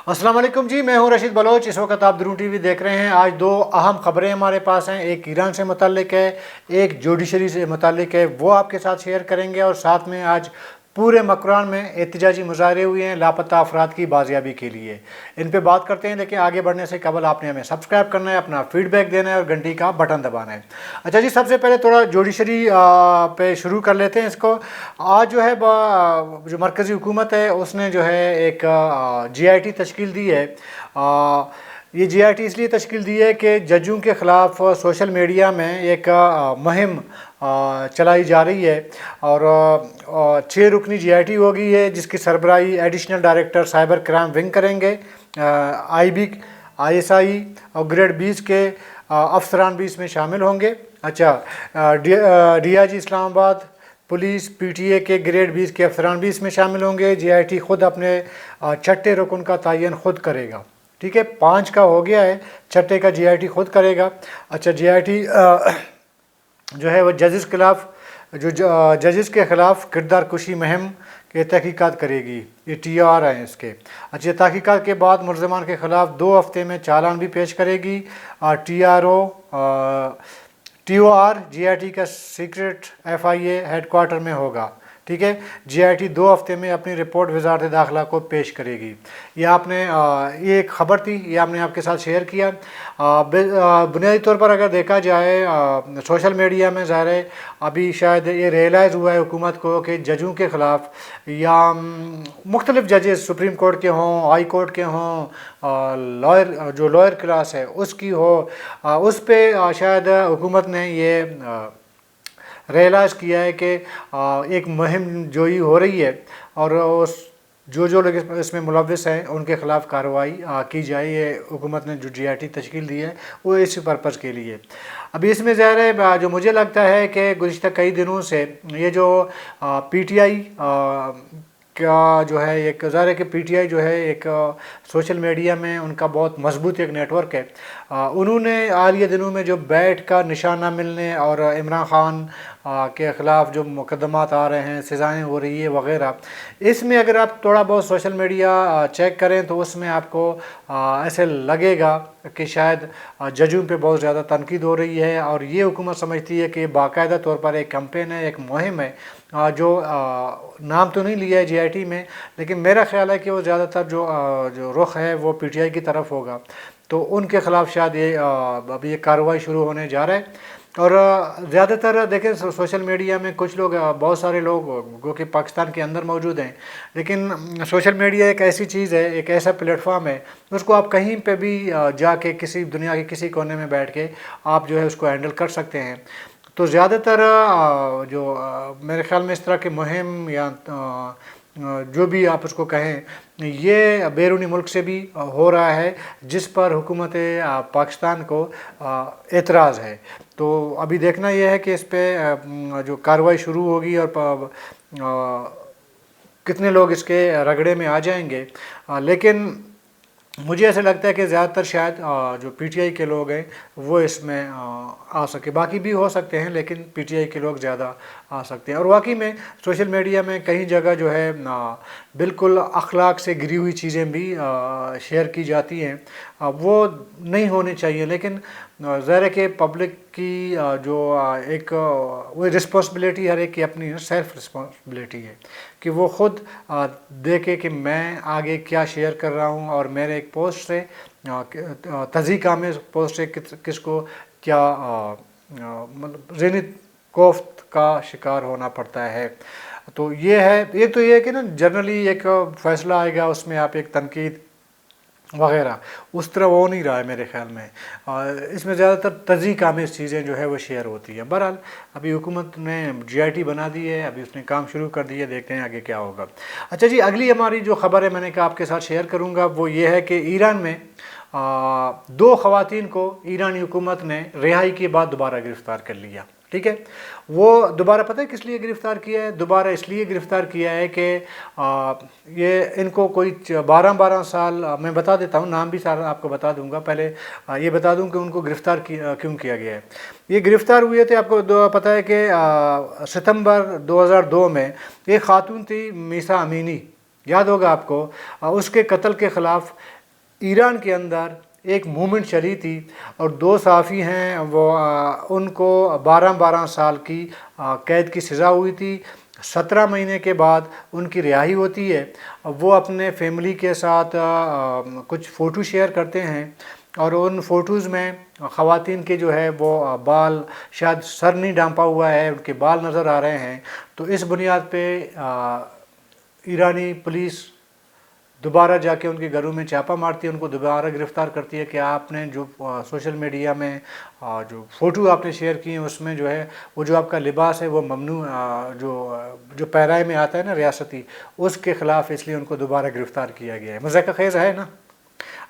अस्सलाम वालेकुम जी, मैं हूं रशीद बलोच। इस वक्त आप ड्रोन टीवी देख रहे हैं। आज दो अहम खबरें हमारे पास हैं। एक ईरान से मुताल्लिक है, एक जुडिशरी से मुताल्लिक है, वो आपके साथ शेयर करेंगे। और साथ में आज पूरे मकरान में एहतजाजी मुजाहरे हुए हैं लापता अफराद की बाजियाबी के लिए। इन पे बात करते हैं, लेकिन आगे बढ़ने से कबल आपने हमें सब्सक्राइब करना है, अपना फीडबैक देना है और घंटी का बटन दबाना है। अच्छा जी, सबसे पहले थोड़ा जुडिशरी पे शुरू कर लेते हैं इसको। आज जो है जो मरकज़ी हुकूमत है उसने जो है एक GIT तश्कील दी है। ये GIT इसलिए तश्कील दी है कि जजों के ख़िलाफ़ सोशल मीडिया में एक मुहिम चलाई जा रही है। और 6 रुकनी GIT होगी है, जिसकी सरबराही additional director cyber crime wing करेंगे। IB ISI और ग्रेड 20 के अफसरान भी इसमें शामिल होंगे। अच्छा, DIG इस्लामाबाद, पुलिस, PTA के ग्रेड 20 के अफसरान भी इसमें शामिल होंगे। GIT ख़ुद अपने छठे रुकन का तयन खुद करेगा। ठीक है, 5 का हो गया है, छठे का GIT खुद करेगा। अच्छा, GIT जो है वो जजेस के खिलाफ, जो जजेस के ख़िलाफ़ किरदार कुशी मुहिम के तहकीकात करेगी। ये TR हैं इसके। अच्छा, तहकीकात के बाद मुलज़मान के ख़िलाफ़ 2 हफ्ते में चालान भी पेश करेगी। TOR GIT का सीक्रेट FIA हेडक्वार्टर में होगा। ठीक है, GIT 2 हफ्ते में अपनी रिपोर्ट वज़ारत दाखिला को पेश करेगी। ये एक ख़बर थी, ये हमने आपके साथ शेयर किया। बुनियादी तौर पर अगर देखा जाए सोशल मीडिया में ज़ाहिर है अभी शायद ये रियलाइज़ हुआ है हुकूमत को कि जजों के ख़िलाफ़ या मुख्तलिफ़ जजेस सुप्रीम कोर्ट के हों, हाई कोर्ट के हों, लॉयर क्लास है उसकी हो, उस पर शायद हुकूमत ने ये रियलाइज़ किया है कि एक मुहिम जोई हो रही है और उस जो लोग इसमें मुलव्विस हैं उनके ख़िलाफ़ कार्रवाई की जाए। ये हुकूमत ने जो GIT तश्कील दी है वो इसी पर्पज़ के लिए। अभी इसमें ज़ाहिर है जो मुझे लगता है कि गुज़िश्ता कई दिनों से ये जो PTI का जो है एक ज़ाहिर है कि PTI जो है एक सोशल मीडिया में उनका बहुत मजबूत एक नेटवर्क है। उन्होंने हालिया दिनों में जो बैठ का निशाना मिलने और इमरान ख़ान के ख़िलाफ़ जो मुकदमात आ रहे हैं, सज़ाएँ हो रही है वग़ैरह, इसमें अगर आप थोड़ा बहुत सोशल मीडिया चेक करें तो उसमें आपको ऐसे लगेगा कि शायद जजों पे बहुत ज़्यादा तनकीद हो रही है। और ये हुकूमत समझती है कि बाकायदा तौर पर एक कैंपेन है, एक मुहिम है, जो नाम तो नहीं लिया है GIT में, लेकिन मेरा ख़्याल है कि वो ज़्यादातर जो रुख है वो PTI की तरफ होगा। तो उनके ख़िलाफ़ शायद ये अभी ये कार्रवाई शुरू होने जा रहा है। और ज़्यादातर देखें सोशल मीडिया में कुछ लोग, बहुत सारे लोग जो कि पाकिस्तान के अंदर मौजूद हैं, लेकिन सोशल मीडिया एक ऐसी चीज़ है, एक ऐसा प्लेटफॉर्म है, उसको आप कहीं पे भी जाके किसी दुनिया के किसी कोने में बैठ के आप जो है उसको हैंडल कर सकते हैं। तो ज़्यादातर मेरे ख़्याल में इस तरह की मुहिम या जो भी आप उसको कहें, ये बैरूनी मुल्क से भी हो रहा है, जिस पर हुकूमत पाकिस्तान को एतराज़ है। तो अभी देखना यह है कि इस पर जो कार्रवाई शुरू होगी और कितने लोग इसके रगड़े में आ जाएंगे। लेकिन मुझे ऐसा लगता है कि ज़्यादातर शायद जो PTI के लोग हैं वो इसमें आ सके, बाकी भी हो सकते हैं, लेकिन PTI के लोग ज़्यादा आ सकते हैं। और वाकई में सोशल मीडिया में कई जगह जो है बिल्कुल अखलाक से गिरी हुई चीज़ें भी शेयर की जाती हैं, वो नहीं होनी चाहिए। लेकिन ज़ाहिर है कि पब्लिक की जो एक वो रिस्पॉन्सिबिलिटी हर एक की अपनी सेल्फ रिस्पॉन्सिबिलिटी है कि वो ख़ुद देखे कि मैं आगे क्या शेयर कर रहा हूँ और मेरे एक पोस्ट से तज़ीक आमेज़ पोस्ट से किसको क्या मतलब ज़हनी कोफ्त का शिकार होना पड़ता है। तो ये है, एक तो ये है कि ना जनरली एक फ़ैसला आएगा उसमें आप एक तनकीद वग़ैरह, उस तरह वो नहीं रहा है मेरे ख़्याल में। इसमें ज़्यादातर तज़ीक आमेज़ चीज़ें जो है वो शेयर होती हैं। बहरहाल अभी हुकूमत ने GIT बना दी है, अभी उसने काम शुरू कर दिया, देखते हैं आगे क्या होगा। अच्छा जी, अगली हमारी जो ख़बर है मैंने कहा आपके साथ शेयर करूँगा, वो ये है कि ईरान में 2 ख़वातीन को ईरानी हुकूमत ने रिहाई के बाद दोबारा गिरफ़्तार कर लिया। ठीक है, वो दोबारा पता है किस लिए गिरफ़्तार किया है? दोबारा इसलिए गिरफ़्तार किया है कि ये इनको कोई 12 साल, मैं बता देता हूँ, नाम भी सारा आपको बता दूँगा। पहले ये बता दूँ कि उनको गिरफ़्तार क्यों किया गया है। ये गिरफ़्तार हुए थे, आपको पता है कि सितंबर 2002 में एक ख़ातून थी मीसा अमीनी, याद होगा आपको। उसके कत्ल के ख़िलाफ़ ईरान के अंदर एक मूवमेंट चली थी और 2 सहाफ़ी हैं वो उनको 12-12 साल की कैद की सज़ा हुई थी। 17 महीने के बाद उनकी रिहाई होती है। वो अपने फैमिली के साथ कुछ फ़ोटो शेयर करते हैं और उन फ़ोटोज़ में ख़वातीन के जो है वो बाल, शायद सर नहीं ढांपा हुआ है, उनके बाल नज़र आ रहे हैं। तो इस बुनियाद पे ईरानी पुलिस दोबारा जाके उनके घरों में छापा मारती है, उनको दोबारा गिरफ़्तार करती है कि आपने जो सोशल मीडिया में जो फ़ोटो आपने शेयर की हैं उसमें जो है वो जो आपका लिबास है वो ममनू जो पैराए में आता है ना रियासती, उसके ख़िलाफ़, इसलिए उनको दोबारा गिरफ़्तार किया गया है। मज़ाक़ ख़ेज़ है ना।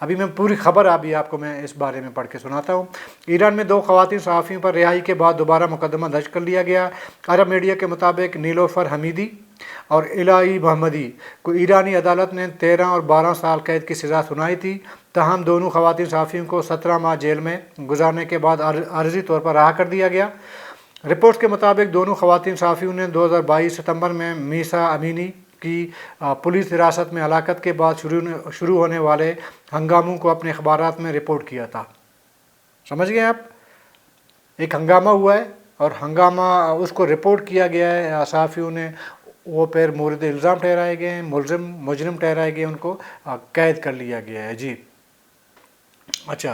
अभी मैं पूरी खबर अभी आपको मैं इस बारे में पढ़ के सुनाता हूँ। ईरान में 2 ख़वातीन सहाफ़ियों पर रिहाई के बाद दोबारा मुकदमा दर्ज कर लिया गया। अरब मीडिया के मुताबिक नीलोफर हमीदी और इलाही मोहम्मदी को ईरानी अदालत ने 13 और 12 साल कैद की सज़ा सुनाई थी। तहम दोनों ख़वातीन सहाफ़ियों को 17 माह जेल में गुजारने के बाद आर्ज़ी तौर पर रहा कर दिया गया। रिपोर्ट्स के मुताबिक दोनों ख़वातीन सहाफ़ियों ने 2022 सितंबर में मीसा अमीनी की पुलिस हिरासत में हलाकत के बाद शुरू होने वाले हंगामों को अपने अखबारात में रिपोर्ट किया था। समझ गए आप? एक हंगामा हुआ है और हंगामा उसको रिपोर्ट किया गया है सहाफ़ियों ने, वो फिर मोरद इल्ज़ाम ठहराए गए हैं, मुजरिम ठहराए गए, उनको कैद कर लिया गया है जी। अच्छा,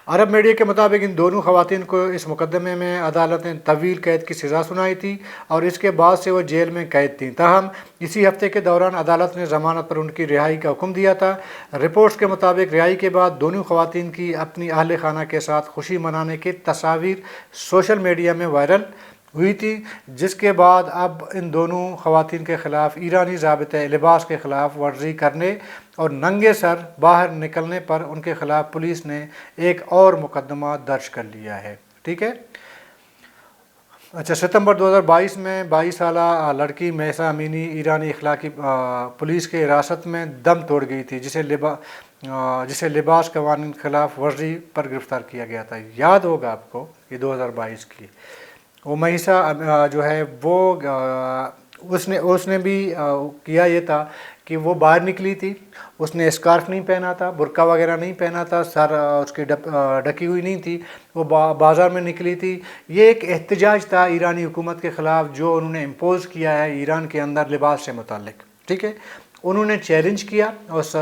अरब मीडिया के मुताबिक इन दोनों ख़वातीन को इस मुकदमे में अदालत ने तवील कैद की सज़ा सुनाई थी और इसके बाद से वो जेल में कैद थी। ताहम इसी हफ्ते के दौरान अदालत ने ज़मानत पर उनकी रिहाई का हुक्म दिया था। रिपोर्ट्स के मुताबिक रिहाई के बाद दोनों ख़वातीन की अपनी अहल खाना के साथ खुशी मनाने की तस्वीर सोशल मीडिया में वायरल हुई थी, जिसके बाद अब इन दोनों ख़वातीन के ख़िलाफ़ ईरानी ज़ाबिते लिबास के ख़िलाफ़ वर्जी करने और नंगे सर बाहर निकलने पर उनके ख़िलाफ़ पुलिस ने एक और मुकदमा दर्ज कर लिया है। ठीक है। अच्छा, सितंबर 2022 में 22 साला लड़की महसा अमीनी ईरानी इखलाकी पुलिस के हिरासत में दम तोड़ गई थी, जिसे लिबास कवानीन खिलाफ वर्जी पर गिरफ़्तार किया गया था। याद होगा आपको, ये 2022 की वो महिसा जो है वो उसने भी किया ये था कि वो बाहर निकली थी, उसने स्कार्फ नहीं पहना था, बुर्का वगैरह नहीं पहना था, सर उसकी ढकी हुई नहीं थी, वो बाज़ार में निकली थी। ये एक एहतजाज था ईरानी हुकूमत के ख़िलाफ़ जो उन्होंने इम्पोज़ किया है ईरान के अंदर लिबास से मुताल्लिक़। ठीक है, उन्होंने चैलेंज किया उस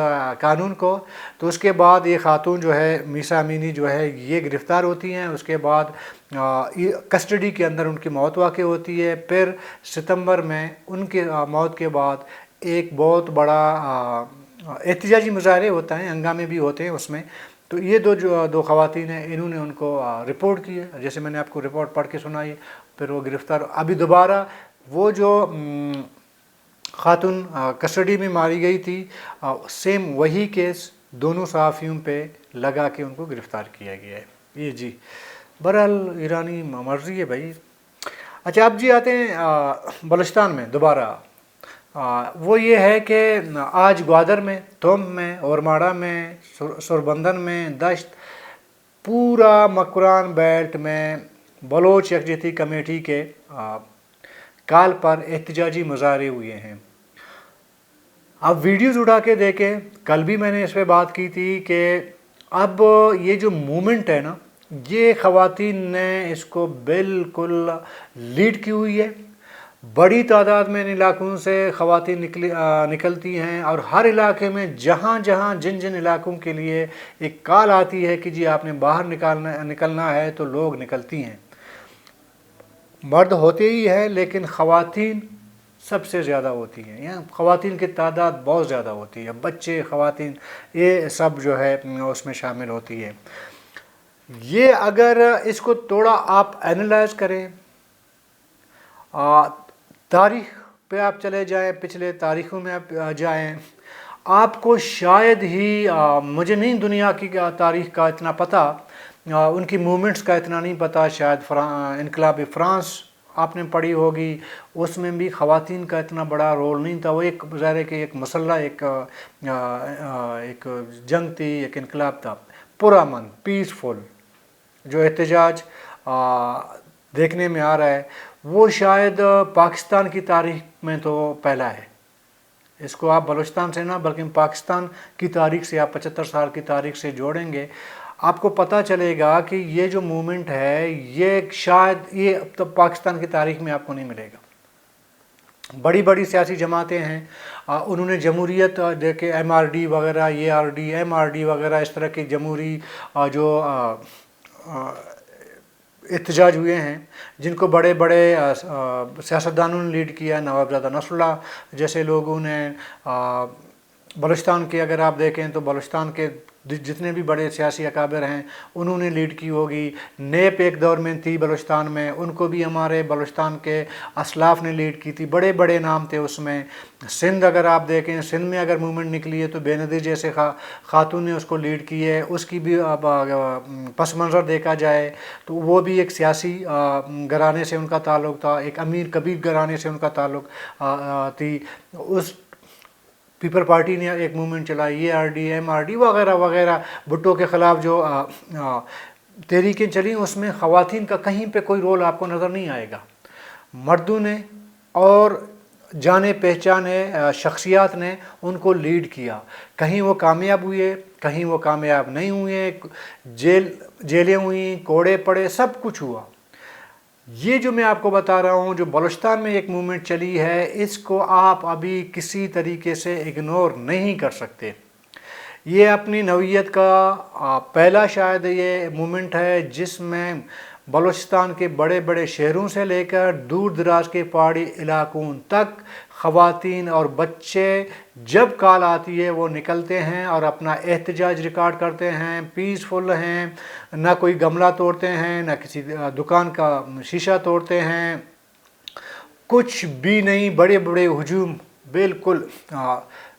कानून को। तो उसके बाद ये खातून जो है मीसा अमीनी जो है ये गिरफ़्तार होती हैं। उसके बाद कस्टडी के अंदर उनकी मौत वाक़ई होती है। फिर सितंबर में उनके मौत के बाद एक बहुत बड़ा एहतजाजी मुजाहरे होता है, हंगामे भी होते हैं उसमें। तो ये दो ख़वातीन हैं, इन्होंने उनको रिपोर्ट की है, जैसे मैंने आपको रिपोर्ट पढ़ के सुनाई। फिर वो गिरफ़्तार, अभी दोबारा वो जो खातून कस्टडी में मारी गई थी, सेम वही केस दोनों सहाफ़ियों पे लगा के उनको गिरफ़्तार किया गया है। ये जी, बहरहाल ईरानी मर्ज़ी है भाई। अच्छा, अब जी आते हैं बलूचिस्तान में दोबारा। वो ये है कि आज ग्वादर में, तोम में, औरमाड़ा में, सुरबंदन में, दश्त, पूरा मकरान बेल्ट में बलोच यकजहती कमेटी के काल पर एहतजाजी मुजाहरे हुए हैं। अब वीडियोज़ उठा के देखें, कल भी मैंने इस पर बात की थी कि अब ये जो मूवमेंट है ना, ये ख़वातीन ने इसको बिल्कुल लीड की हुई है। बड़ी तादाद में इन इलाकों से ख़वातीन निकलती हैं और हर इलाके में जहाँ जहाँ जिन इलाकों के लिए एक कॉल आती है कि जी आपने बाहर निकलना है, तो लोग निकलती हैं। मर्द होते ही हैं, लेकिन ख़वातीन सबसे ज़्यादा होती हैं। यहाँ ख़वातीन की तादाद बहुत ज़्यादा होती है, बच्चे, ख़वातीन, ये सब जो है उसमें शामिल होती है। ये अगर इसको थोड़ा आप एनालाइज करें, तारीख़ पे आप चले जाएं, पिछले तारीख़ों में आप जाएं, आपको शायद ही मुझे नहीं दुनिया की तारीख़ का इतना पता, उनकी मूवमेंट्स का इतना नहीं पता। शायद इनकलाब फ़्रांस आपने पढ़ी होगी, उसमें भी ख़वातीन का इतना बड़ा रोल नहीं था। वो एक ज़ाहिर है कि एक मसला, एक जंग थी, एक इनकलाब था, पुरअमन, पीसफुल। जो एहतजाज देखने में आ रहा है वो शायद पाकिस्तान की तारीख़ में तो पहला है। इसको आप बलूचिस्तान से ना बल्कि पाकिस्तान की तारीख से, आप 75 साल की तारीख से जोड़ेंगे, आपको पता चलेगा कि ये जो मूवमेंट है ये शायद ये अब तक पाकिस्तान की तारीख में आपको नहीं मिलेगा। बड़ी बड़ी सियासी जमातें हैं, उन्होंने जमहूरियत देखे, MRD वगैरह, ARD, MRD वगैरह, इस तरह की जमहूरी जो एहतजाज हुए हैं, जिनको बड़े बड़े सियासतदानों ने लीड किया। नवाबजादा नसरुल्लाह जैसे लोगों ने बलूचिस्तान के, अगर आप देखें तो बलूचिस्तान के जितने भी बड़े सियासी अकाबिर हैं उन्होंने लीड की होगी। नेप एक दौर में थी बलूचिस्तान में, उनको भी हमारे बलूचिस्तान के असलाफ ने लीड की थी, बड़े बड़े नाम थे उसमें। सिंध अगर आप देखें, सिंध में अगर मूवमेंट निकली है तो बेनज़ीर जैसे खातून ने उसको लीड की है। उसकी भी पस मंज़र देखा जाए तो वो भी एक सियासी घराने से उनका ताल्लुक़ था, एक अमीर कबीर घराने से उनका ताल्लुक़ थी। उस पीपल पार्टी ने एक मूवमेंट चलाई, ARD, MRD वगैरह वगैरह। भुट्टो के ख़िलाफ़ जो तहरीकें चली उसमें ख़वातीन का कहीं पे कोई रोल आपको नज़र नहीं आएगा। मर्दों ने और जाने पहचाने शख्सियात ने उनको लीड किया। कहीं वो कामयाब हुए, कहीं वो कामयाब नहीं हुए, जेलें हुई, कोड़े पड़े, सब कुछ हुआ। ये जो मैं आपको बता रहा हूँ, जो बलूचिस्तान में एक मूवमेंट चली है, इसको आप अभी किसी तरीके से इग्नोर नहीं कर सकते। ये अपनी नौइयत का पहला शायद ये मूवमेंट है जिसमें बलूचिस्तान के बड़े बड़े शहरों से लेकर दूर दराज के पहाड़ी इलाकों तक ख़वातीन और बच्चे जब कॉल आती है वो निकलते हैं और अपना एहतजाज रिकॉर्ड करते हैं। पीसफुल हैं, ना कोई गमला तोड़ते हैं, ना किसी दुकान का शीशा तोड़ते हैं, कुछ भी नहीं। बड़े बड़े हुजूम, बिल्कुल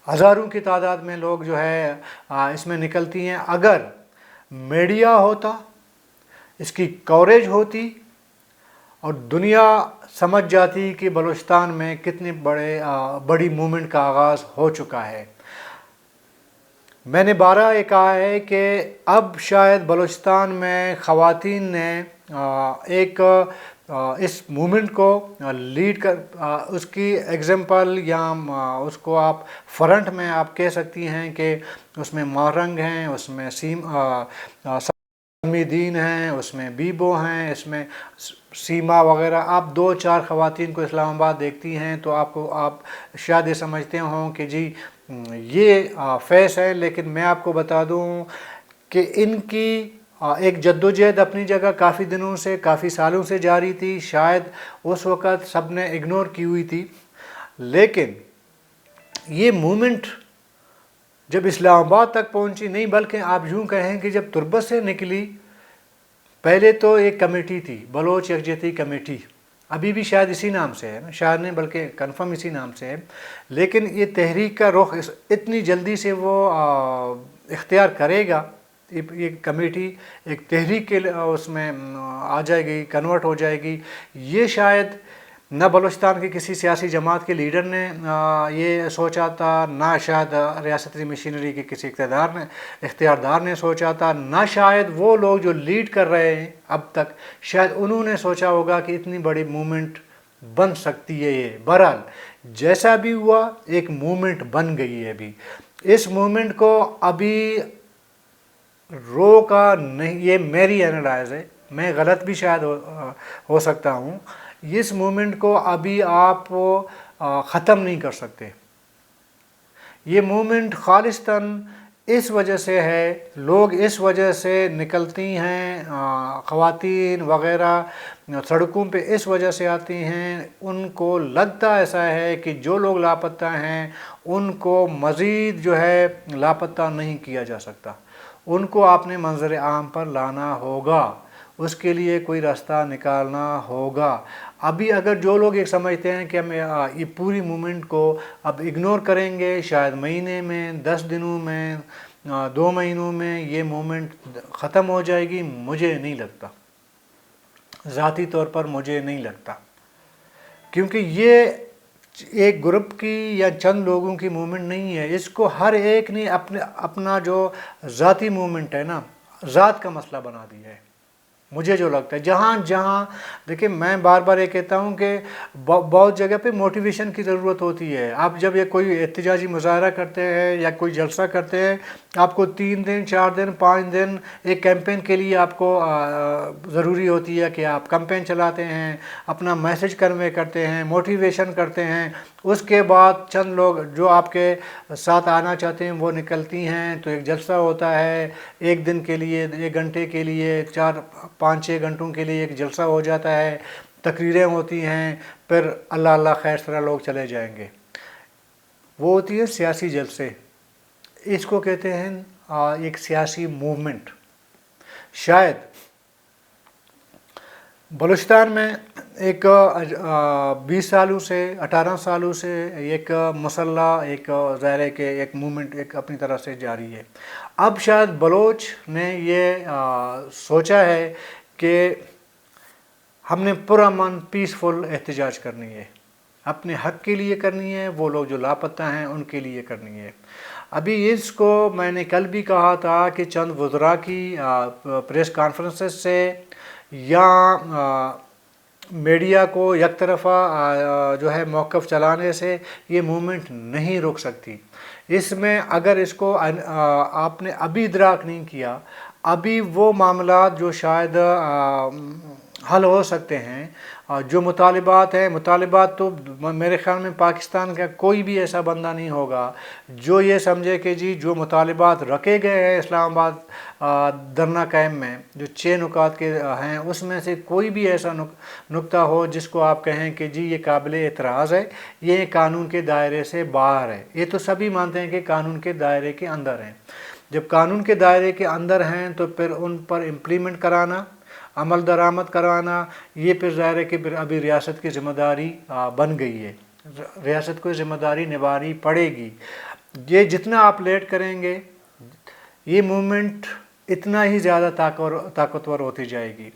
हज़ारों की तादाद में लोग जो है इसमें निकलती हैं। अगर मीडिया होता, इसकी कवरेज होती और दुनिया समझ जाती कि बलूचिस्तान में कितनी बड़ी मूवमेंट का आगाज़ हो चुका है। मैंने 12 कहा है कि अब शायद बलूचिस्तान में ख़वातीन ने इस मूवमेंट को लीड कर, उसकी एग्जाम्पल या उसको आप फ्रंट में आप कह सकती हैं कि उसमें महरंग हैं, उसमें दीन हैं, उसमें बीबो हैं, इसमें सीमा वगैरह। आप 2-4 ख़वातीन को इस्लामाबाद देखती हैं तो आप शायद ये समझते हों कि जी ये फैस है। लेकिन मैं आपको बता दूं कि इनकी एक जद्दोजहद अपनी जगह काफ़ी दिनों से, काफ़ी सालों से जारी थी। शायद उस वक़्त सब ने इग्नोर की हुई थी, लेकिन ये मूवमेंट जब इस्लामाबाद तक पहुंची, नहीं बल्कि आप यूँ कहें कि जब तुर्बत से निकली, पहले तो एक कमेटी थी, बलोच यकजहती कमेटी, अभी भी शायद इसी नाम से है ना, शायद नहीं बल्कि कन्फर्म इसी नाम से है। लेकिन ये तहरीक का रुख इतनी जल्दी से वो इख्तियार करेगा, ये कमेटी एक तहरीक के उसमें आ जाएगी, कन्वर्ट हो जाएगी, ये शायद न बलूचिस्तान के किसी सियासी जमात के लीडर ने ये सोचा था, ना शायद रियासती मशीनरी के किसी इख्तियारदार ने सोचा था, ना शायद वो लोग जो लीड कर रहे हैं अब तक शायद उन्होंने सोचा होगा कि इतनी बड़ी मूवमेंट बन सकती है ये। बहरहाल जैसा भी हुआ, एक मूवमेंट बन गई है। अभी इस मूवमेंट को अभी रोका नहीं, ये मेरी एनालाइज है, मैं गलत भी शायद हो सकता हूँ। इस मूवमेंट को अभी आप ख़त्म नहीं कर सकते। ये मूवमेंट खालिस्तन इस वजह से है, लोग इस वजह से निकलती हैं, ख़वातीन वग़ैरह सड़कों पे इस वजह से आती हैं, उनको लगता ऐसा है कि जो लोग लापता हैं उनको मज़ीद जो है लापता नहीं किया जा सकता, उनको आपने मंजर आम पर लाना होगा, उसके लिए कोई रास्ता निकालना होगा। अभी अगर जो लोग ये समझते हैं कि हम ये पूरी मूवमेंट को अब इग्नोर करेंगे, शायद महीने में, 10 दिनों में, 2 महीनों में ये मूवमेंट ख़त्म हो जाएगी, मुझे नहीं लगता, ज़ाती तौर पर मुझे नहीं लगता। क्योंकि ये एक ग्रुप की या चंद लोगों की मूवमेंट नहीं है, इसको हर एक ने अपना जो ज़ाती मूवमेंट है ना, ज़ात का मसला बना दिया है। मुझे जो लगता है जहाँ जहाँ देखिए, मैं बार बार ये कहता हूँ कि बहुत जगह पे मोटिवेशन की ज़रूरत होती है। आप जब ये कोई एहतजाजी मुजाहरा करते हैं या कोई जलसा करते हैं, आपको 3 दिन 4 दिन 5 दिन एक कैंपेन के लिए आपको ज़रूरी होती है कि आप कैंपेन चलाते हैं, अपना मैसेज कन्वे करते हैं, मोटिवेशन करते हैं। उसके बाद चंद लोग जो आपके साथ आना चाहते हैं वो निकलती हैं, तो एक जलसा होता है, एक दिन के लिए, 1 घंटे के लिए, 4-5-6 घंटों के लिए एक जलसा हो जाता है, तकरीरें होती हैं, फिर अल्लाह अल्लाह खैर सरा लोग चले जाएंगे। वो होती है सियासी जलसे। इसको कहते हैं एक सियासी मूवमेंट। शायद बलूचिस्तान में एक 20 सालों से 18 सालों से एक मसल्ला, एक ज़ाहिर के एक मूवमेंट एक अपनी तरह से जारी है। अब शायद बलोच ने ये सोचा है कि हमने पुरअमन पीसफुल एहतजाज करनी है, अपने हक़ के लिए करनी है, वो लोग जो लापता हैं उनके लिए करनी है। अभी इसको मैंने कल भी कहा था कि चंद वज़रा की प्रेस कॉन्फ्रेंसेस से या मीडिया को एक तरफ़ा जो है मौक़िफ़ चलाने से ये मूवमेंट नहीं रुक सकती। इसमें अगर इसको आपने अभी इदराक नहीं किया, अभी वो मामला जो शायद हल हो सकते हैं, जो मुतालिबात हैं, मुतालिबात तो मेरे ख़्याल में पाकिस्तान का कोई भी ऐसा बंदा नहीं होगा जो ये समझे कि जी जो मुतालिबात रखे गए हैं इस्लामाबाद धरना कैंप में, जो 6 नुकात के हैं, उसमें से कोई भी ऐसा नुक्ता हो जिसको आप कहें कि जी ये काबिल एतराज़ है, ये कानून के दायरे से बाहर है। ये तो सभी मानते हैं कि कानून के दायरे के अंदर हैं। जब कानून के दायरे के अंदर हैं तो फिर उन पर इम्प्लीमेंट कराना, अमल दरामद करवाना, ये फिर ज़ाहिर है कि अभी रियासत की ज़िम्मेदारी बन गई है। रियासत को ज़िम्मेदारी निभानी पड़ेगी। ये जितना आप लेट करेंगे, ये मूवमेंट इतना ही ज़्यादा ताकतवर होती जाएगी।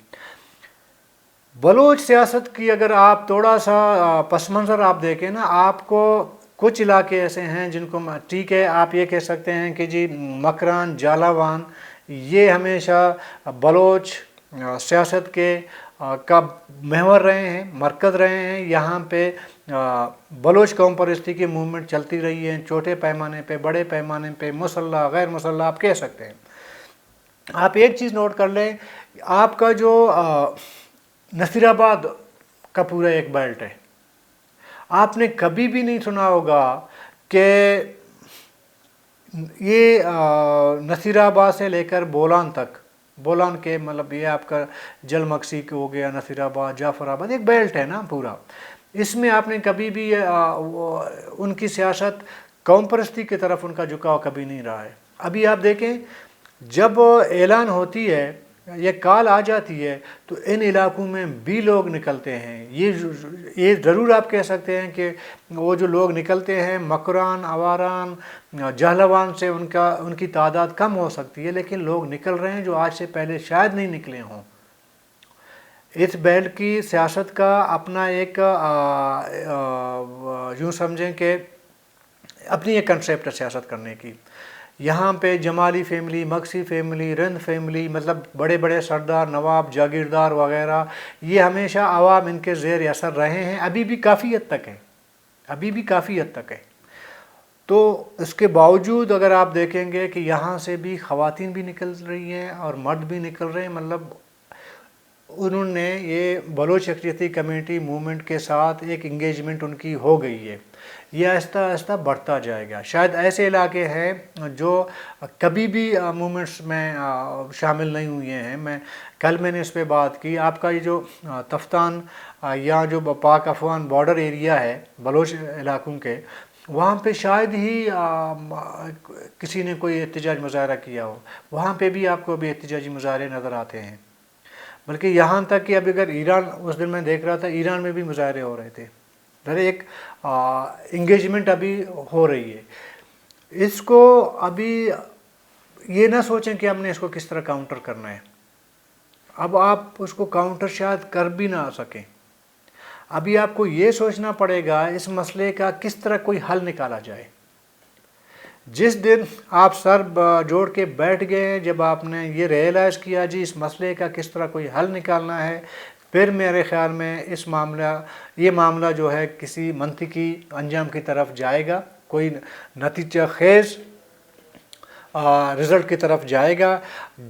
बलोच सियासत की अगर आप थोड़ा सा पस मंज़र आप देखें ना, आपको कुछ इलाके ऐसे हैं जिनको ठीक है आप ये कह सकते हैं कि जी मकरान, जालावान, ये हमेशा बलोच सियासत के का महवर रहे हैं, मरकज़ रहे हैं। यहाँ पे बलोच कौम परस्ती की मूवमेंट चलती रही है, छोटे पैमाने पे, बड़े पैमाने पे, मुसल्ला गैर मुसल्ला आप कह सकते हैं। आप एक चीज़ नोट कर लें, आपका जो नसीराबाद का पूरा एक बेल्ट है, आपने कभी भी नहीं सुना होगा कि ये नसीराबाद से लेकर बोलान तक, बोलान के मतलब ये आपका जलमक्सी हो गया, नसीराबाद, जाफराबाद, एक बेल्ट है ना पूरा। इसमें आपने कभी भी उनकी सियासत कौम परस्ती की तरफ उनका झुकाव कभी नहीं रहा है। अभी आप देखें, जब ऐलान होती है, ये कॉल आ जाती है, तो इन इलाकों में भी लोग निकलते हैं। ये ज़रूर आप कह सकते हैं कि वो जो लोग निकलते हैं मकरान, आवारान, जहलवान से उनकी तादाद कम हो सकती है, लेकिन लोग निकल रहे हैं जो आज से पहले शायद नहीं निकले हों। इस बेल्ट की सियासत का अपना एक यूँ समझें कि अपनी एक कंसेप्ट है सियासत करने की। यहाँ पे Jamali family, Maksi family, Rind family, मतलब बड़े बड़े सरदार, नवाब, जागीरदार वगैरह, ये हमेशा अवाम इनके ज़ेर असर रहे हैं, अभी भी काफ़ी हद तक है, अभी भी काफ़ी हद तक है। तो इसके बावजूद अगर आप देखेंगे कि यहाँ से भी ख़वातीन भी निकल रही हैं और मर्द भी निकल रहे हैं, मतलब उन्होंने ये बलोच यकजहती कम्युनिटी मूवमेंट के साथ एक इंगेजमेंट उनकी हो गई है। ये आहिस्ता आहिस्ता बढ़ता जाएगा। शायद ऐसे इलाके हैं जो कभी भी मूवमेंट्स में शामिल नहीं हुए हैं। मैंने इस पे बात की। आपका ये जो तफ्तान या जो पाक अफगान बॉर्डर एरिया है बलोच इलाकों के, वहाँ पे शायद ही किसी ने कोई एहतजाज मुजाहरा किया हो। वहाँ पे भी आपको अभी एहतजाजी मुजाहरे नज़र आते हैं। बल्कि यहाँ तक कि अभी अगर ईरान, उस दिन मैं देख रहा था ईरान में भी मुजाहरे हो रहे थे। अरे एक इंगेजमेंट अभी हो रही है। इसको अभी ये ना सोचें कि हमने इसको किस तरह काउंटर करना है। अब आप उसको काउंटर शायद कर भी ना सकें। अभी आपको ये सोचना पड़ेगा इस मसले का किस तरह कोई हल निकाला जाए। جس دن آپ سر جوڑ کے بیٹھ گئے، جب آپ نے یہ ریئلائز کیا جی اس مسئلے کا کس طرح کوئی حل نکالنا ہے، پھر میرے خیال میں یہ معاملہ جو ہے کسی منطقی انجام کی طرف جائے گا، کوئی نتیجہ خیز رزلٹ کی طرف جائے گا۔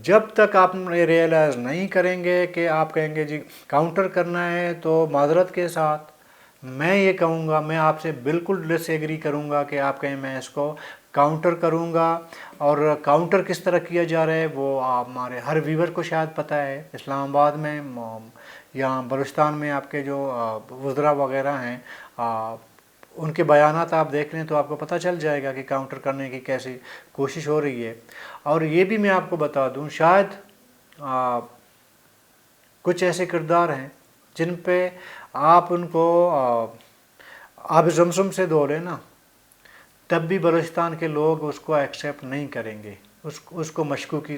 جب تک آپ یہ ریئلائز نہیں کریں گے کہ آپ کہیں گے جی کاؤنٹر کرنا ہے، تو معذرت کے ساتھ میں یہ کہوں گا، میں آپ سے بالکل ڈس ایگری کروں گا کہ آپ کہیں میں اس کو کاؤنٹر کروں گا۔ اور کاؤنٹر کس طرح کیا جا رہا ہے وہ ہمارے ہر ویور کو شاید پتہ ہے۔ اسلام آباد میں یا بلوچستان میں آپ کے جو وزراء وغیرہ ہیں، ان کے بیانات آپ دیکھ لیں تو آپ کو پتہ چل جائے گا کہ کاؤنٹر کرنے کی کیسی کوشش ہو رہی ہے۔ اور یہ بھی میں آپ کو بتا دوں، شاید کچھ ایسے کردار ہیں جن پہ آپ ان کو آب زمزم سے دھو لیں نا، تب بھی بلوچستان کے لوگ اس کو ایکسیپٹ نہیں کریں گے، اس کو مشکوکی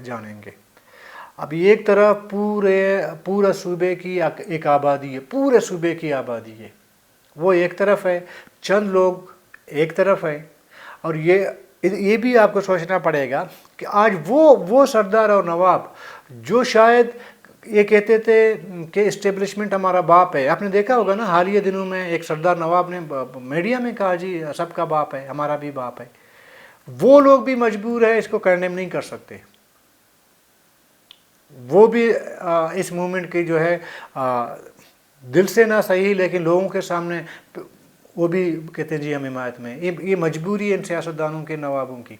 جانیں گے۔ اب ایک طرف پورا صوبے کی ایک آبادی ہے، پورے صوبے کی آبادی ہے، وہ ایک طرف ہے، چند لوگ ایک طرف ہے۔ اور یہ بھی آپ کو سوچنا پڑے گا کہ آج وہ سردار اور نواب جو شاید یہ کہتے تھے کہ اسٹیبلشمنٹ ہمارا باپ ہے، آپ نے دیکھا ہوگا نا حالیہ دنوں میں ایک سردار نواب نے میڈیا میں کہا جی سب کا باپ ہے، ہمارا بھی باپ ہے، وہ لوگ بھی مجبور ہے اس کو کنڈیم نہیں کر سکتے۔ وہ بھی اس موومنٹ کی جو ہے دل سے نہ صحیح لیکن لوگوں کے سامنے وہ بھی کہتے ہیں جی ہم حمایت میں، یہ مجبوری ہے ان سیاستدانوں کے، نوابوں کی۔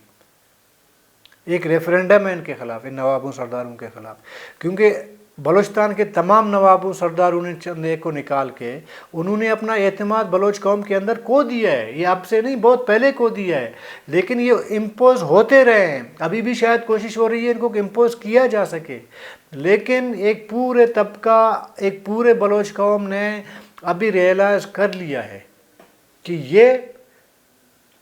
ایک ریفرینڈم ہے ان کے خلاف، ان نوابوں سرداروں کے خلاف، کیونکہ بلوچستان کے تمام نوابوں سرداروں نے چند ایک کو نکال کے انہوں نے اپنا اعتماد بلوچ قوم کے اندر کھو دیا ہے۔ یہ اب سے نہیں، بہت پہلے کھو دیا ہے، لیکن یہ امپوز ہوتے رہے ہیں۔ ابھی بھی شاید کوشش ہو رہی ہے ان کو کہ امپوز کیا جا سکے، لیکن ایک پورے طبقہ، ایک پورے بلوچ قوم نے ابھی ریئلائز کر لیا ہے کہ یہ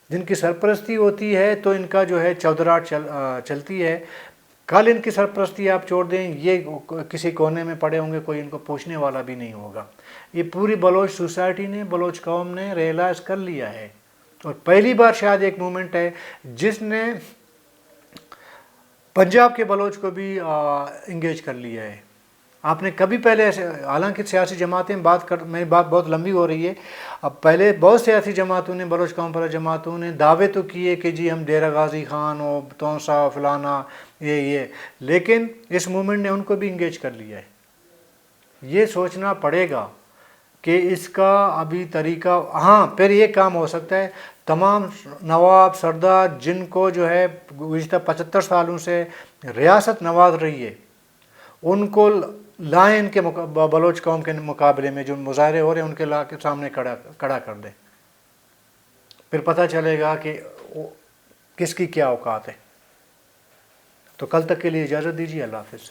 جن کی سرپرستی ہوتی ہے تو ان کا جو ہے چودراہٹ چلتی ہے۔ کل ان کی سرپرستی آپ چھوڑ دیں، یہ کسی کونے میں پڑے ہوں گے، کوئی ان کو پوچھنے والا بھی نہیں ہوگا۔ یہ پوری بلوچ سوسائٹی نے، بلوچ قوم نے ریئلائز کر لیا ہے، اور پہلی بار شاید ایک مومنٹ ہے جس نے پنجاب کے بلوچ کو بھی انگیج کر لیا ہے۔ آپ نے کبھی پہلے ایسے، حالانکہ سیاسی جماعتیں میری بات بہت لمبی ہو رہی ہے، اب پہلے بہت سیاسی جماعتوں نے، بلوچ قوم پر جماعتوں نے دعوے تو کیے کہ جی ہم ڈیرہ غازی خان ہو، تونسا، فلانا، یہ لیکن اس موومنٹ نے ان کو بھی انگیج کر لیا ہے۔ یہ سوچنا پڑے گا کہ اس کا ابھی طریقہ، ہاں پھر یہ کام ہو سکتا ہے تمام نواب سردار جن کو جو ہے گزشتہ 75 سالوں سے ریاست نواز رہی ہے، ان کو لائیں ان کے بلوچ قوم کے مقابلے میں جو مظاہرے ہو رہے ہیں ان کے لا کے سامنے کھڑا کر دیں، پھر پتہ چلے گا کہ کس کی کیا اوقات ہے۔ تو کل تک کے لیے اجازت دیجیے، اللہ حافظ۔